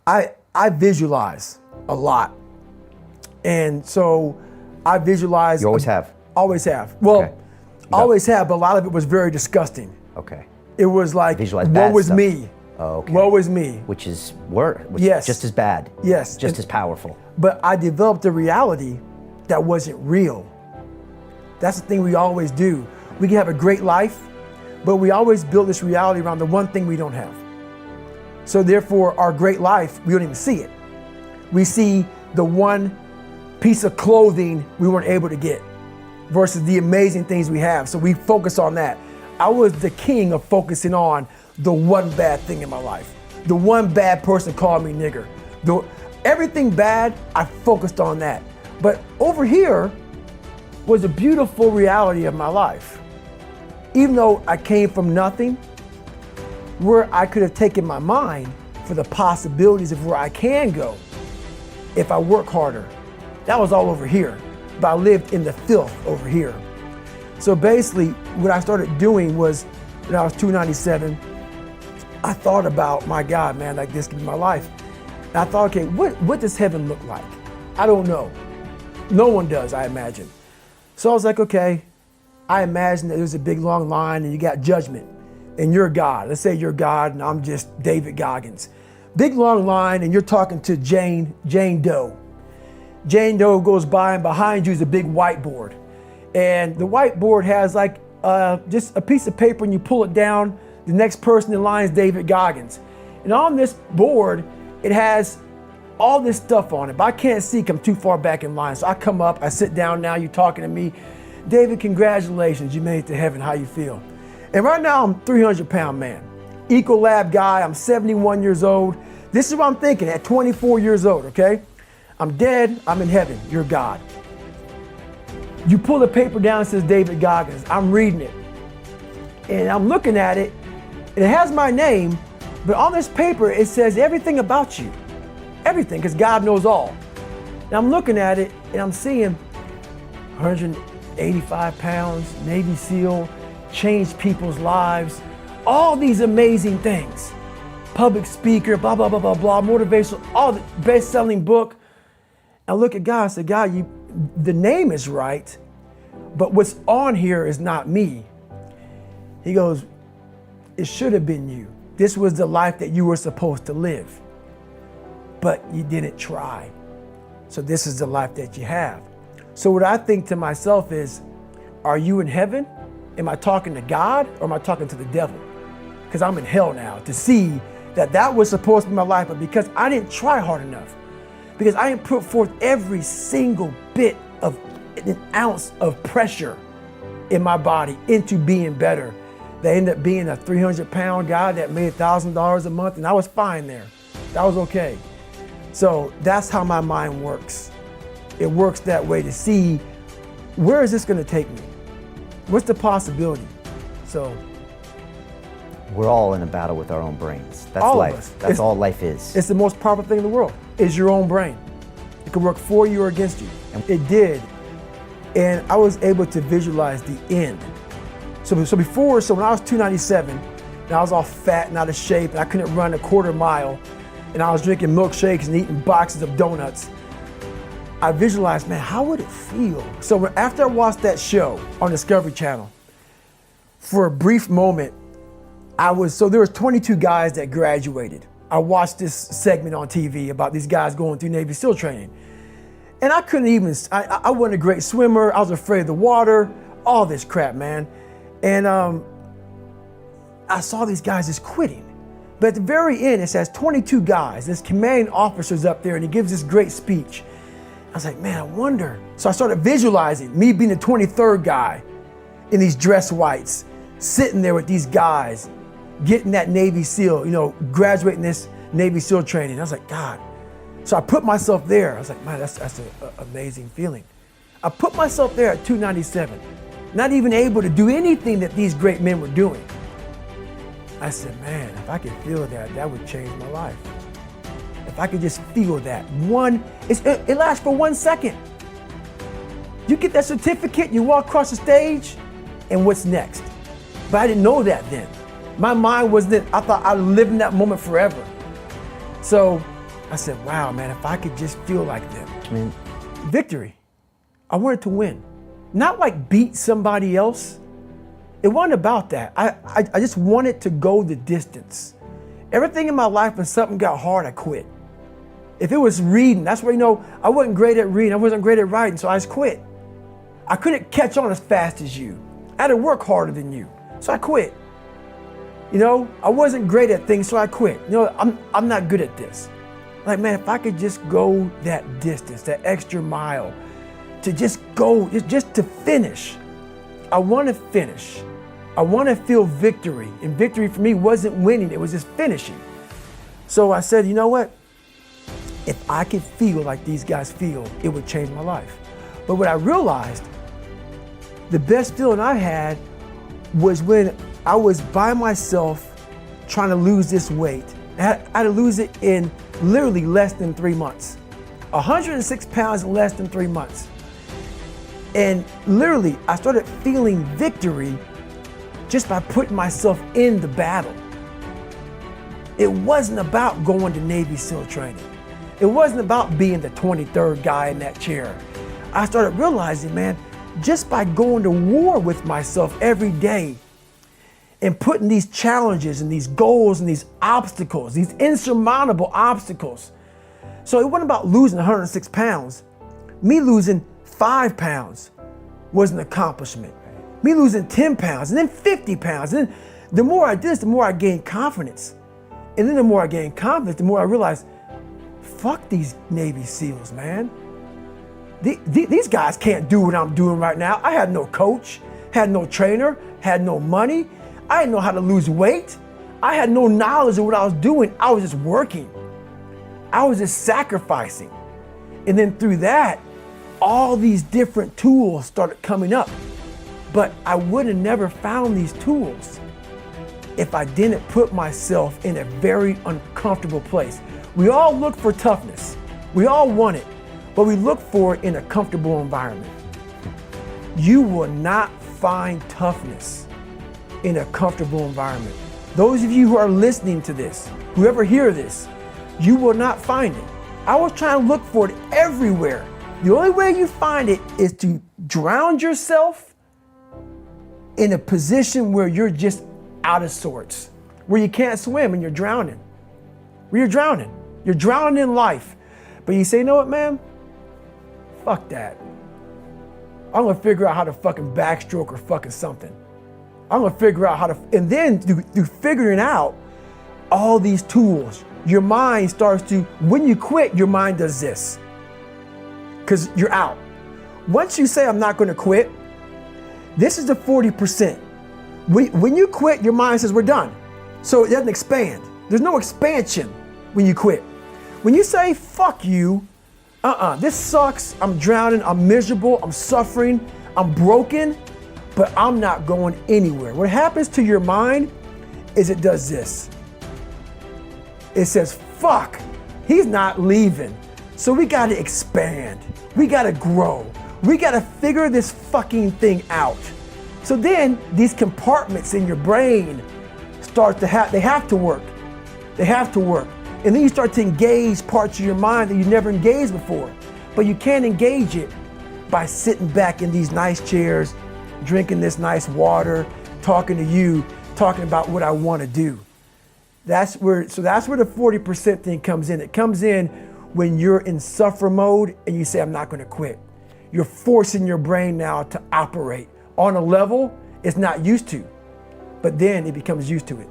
I visualize a lot. And so I visualize. You always have? Always have. Well, okay. always have, but a lot of it was very disgusting. Okay. It was like, woe is me. Oh, okay. Woe is me. Which is worse. Yes. Just as bad. Yes. Just as powerful. But I developed a reality that wasn't real. That's the thing we always do. We can have a great life, but we always build this reality around the one thing we don't have. So therefore, our great life, we don't even see it. We see the one piece of clothing we weren't able to get versus the amazing things we have. So we focus on that. I was the king of focusing on the one bad thing in my life. The one bad person called me nigger. Everything bad, I focused on that. But over here was a beautiful reality of my life. Even though I came from nothing, where I could have taken my mind for the possibilities of where I can go if I work harder. That was all over here, but I lived in the filth over here. So basically, what I started doing was, when I was 297, I thought about, my God, man, like this could be my life. And I thought, okay, what does heaven look like? I don't know. No one does, I imagine. So I was like, okay, I imagine that there's a big long line and you got judgment and you're God. Let's say you're God and I'm just David Goggins. Big long line and you're talking to Jane Doe. Jane Doe goes by and behind you is a big whiteboard. And the whiteboard has like just a piece of paper and you pull it down, the next person in line is David Goggins. And on this board, it has all this stuff on it, but I can't see because I'm too far back in line. So I come up, I sit down now, you're talking to me. David, congratulations, you made it to heaven, how you feel? And right now I'm a 300-pound man. Ecolab guy, I'm 71 years old. This is what I'm thinking at 24 years old, okay? I'm dead, I'm in heaven, you're God. You pull the paper down, it says David Goggins. I'm reading it. And I'm looking at it, and it has my name, but on this paper, it says everything about you. Everything, because God knows all. Now I'm looking at it, and I'm seeing 185 pounds, Navy SEAL, changed people's lives, all these amazing things. Public speaker, blah, blah, blah, blah, blah, motivational, all the best-selling book. I look at God, I said, God, the name is right, but what's on here is not me. He goes, it should have been you. This was the life that you were supposed to live, but you didn't try. So this is the life that you have. So what I think to myself is, are you in heaven? Am I talking to God or am I talking to the devil? Because I'm in hell now to see that was supposed to be my life, but because I didn't try hard enough, because I didn't put forth every single bit of an ounce of pressure in my body into being better, they ended up being a 300-pound guy that made $1,000 a month, and I was fine there. That was okay. So that's how my mind works. It works that way to see, where is this gonna take me? What's the possibility? So. We're all in a battle with our own brains. That's all life. Of us. That's all life is. It's the most powerful thing in the world, is your own brain. It can work for you or against you. It did. And I was able to visualize the end. So when I was 297, and I was all fat and out of shape, and I couldn't run a quarter mile, and I was drinking milkshakes and eating boxes of donuts, I visualized, man, how would it feel? So after I watched that show on Discovery Channel, for a brief moment, there was 22 guys that graduated. I watched this segment on TV about these guys going through Navy SEAL training. And I couldn't even, I wasn't a great swimmer, I was afraid of the water, all this crap, man. And I saw these guys just quitting. But at the very end, it says 22 guys, this commanding officer's up there and he gives this great speech. I was like, man, I wonder. So I started visualizing me being the 23rd guy in these dress whites, sitting there with these guys, getting that Navy SEAL, graduating this Navy SEAL training. I was like, God. So I put myself there. I was like, man, that's an amazing feeling. I put myself there at 297, not even able to do anything that these great men were doing. I said, man, if I could feel that, that would change my life. If I could just feel that. It lasts for 1 second. You get that certificate, you walk across the stage, and what's next? But I didn't know that then. My mind was that I thought I'd live in that moment forever. So I said, wow, man, if I could just feel like them. I mean, Victory. I wanted to win. Not like beat somebody else. It wasn't about that. I just wanted to go the distance. Everything in my life, when something got hard, I quit. If it was reading, that's where, I wasn't great at reading. I wasn't great at writing, so I just quit. I couldn't catch on as fast as you. I had to work harder than you, so I quit. I wasn't great at things, so I quit. I'm not good at this. Like, man, if I could just go that distance, that extra mile, to just go, just to finish. I want to finish. I want to feel victory. And victory for me wasn't winning, it was just finishing. So I said, you know what? If I could feel like these guys feel, it would change my life. But what I realized, the best feeling I had was when I was by myself trying to lose this weight. I had to lose it in literally less than 3 months. 106 pounds in less than 3 months. And literally, I started feeling victory just by putting myself in the battle. It wasn't about going to Navy SEAL training. It wasn't about being the 23rd guy in that chair. I started realizing, man, just by going to war with myself every day and putting these challenges and these goals and these obstacles, these insurmountable obstacles. So it wasn't about losing 106 pounds. Me losing 5 pounds was an accomplishment. Me losing 10 pounds and then 50 pounds. And then the more I did this, the more I gained confidence. And then the more I gained confidence, the more I realized, fuck these Navy SEALs, man. These guys can't do what I'm doing right now. I had no coach, had no trainer, had no money. I didn't know how to lose weight. I had no knowledge of what I was doing. I was just working. I was just sacrificing. And then through that, all these different tools started coming up. But I would have never found these tools if I didn't put myself in a very uncomfortable place. We all look for toughness. We all want it, but we look for it in a comfortable environment. You will not find toughness in a comfortable environment. Those of you who are listening to this, whoever hear this, you will not find it. I was trying to look for it everywhere. The only way you find it is to drown yourself in a position where you're just out of sorts, where you can't swim and you're drowning. Where you're drowning. You're drowning in life. But you say, you know what, man? Fuck that. I'm gonna figure out how to fucking backstroke or fucking something. I'm gonna figure out how to, and then through figuring out all these tools, your mind starts to, when you quit, your mind does this. Because you're out. Once you say, I'm not gonna quit, this is the 40%. When you quit, your mind says, we're done. So it doesn't expand. There's no expansion when you quit. When you say, fuck you, this sucks, I'm drowning, I'm miserable, I'm suffering, I'm broken, but I'm not going anywhere. What happens to your mind is it does this. It says, fuck, he's not leaving. So we gotta expand. We gotta grow. We gotta figure this fucking thing out. So then these compartments in your brain start to they have to work. They have to work. And then you start to engage parts of your mind that you never engaged before. But you can't engage it by sitting back in these nice chairs, drinking this nice water, talking to you, talking about what I want to do. That's where the 40% thing comes in. It comes in when you're in suffer mode and you say, I'm not going to quit. You're forcing your brain now to operate on a level it's not used to, but then it becomes used to it.